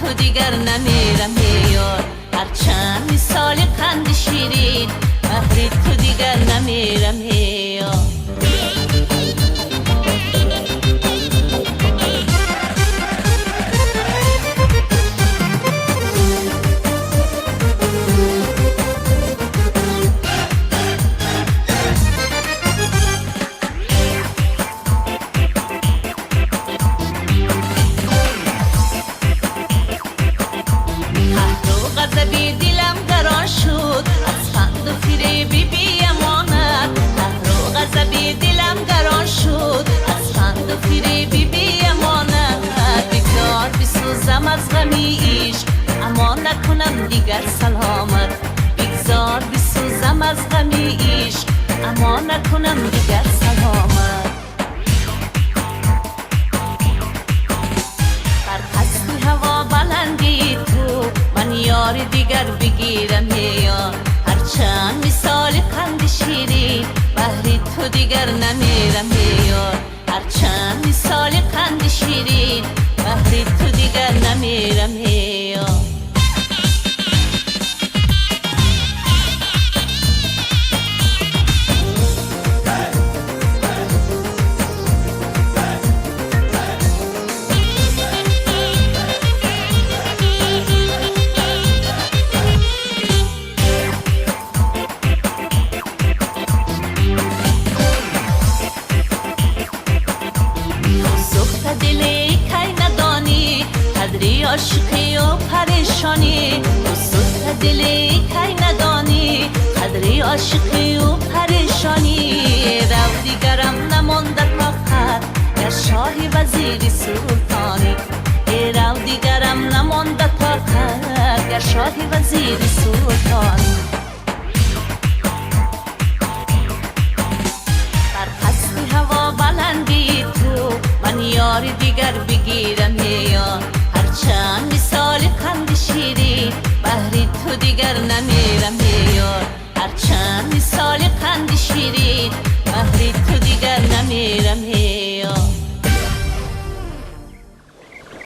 تو دیگر نمیرم یار، هرچند مثال قند شیرین بهر تو دیگر نمیرم یار. غضبی دلم گران شد از خند و فریبی بی امانت، قهر و غضبی دلم گران شد از خند و فریبی بی امانت. بگذار بسوزم از غمی عشق اما نکنم دیگر سلامت، بگذار بسوزم از غمی عشق اما نکنم دیگر سلامت. بر قصد هوا بلندی تو من یار دیگر بگیرم یار، هرچند مثال قند شیرین بهر تو دیگر نمیرم یار، هرچند مثال قند شیرین بهر تو دیگر نمیرم یار. عاشقی و پریشانی تو سوخت دلی کی ندانی، قدری عاشقی و پریشانی. رو دیگرم نمانده طاقت گر شاهی وزیری سلطانی، رو دیگرم نمانده طاقت گر شاهی وزیری سلطانی. بر قصد هوا بلندی تو من یار دیگر بگیرم یار، هرچند مثال قند شیرین بهر تو دیگر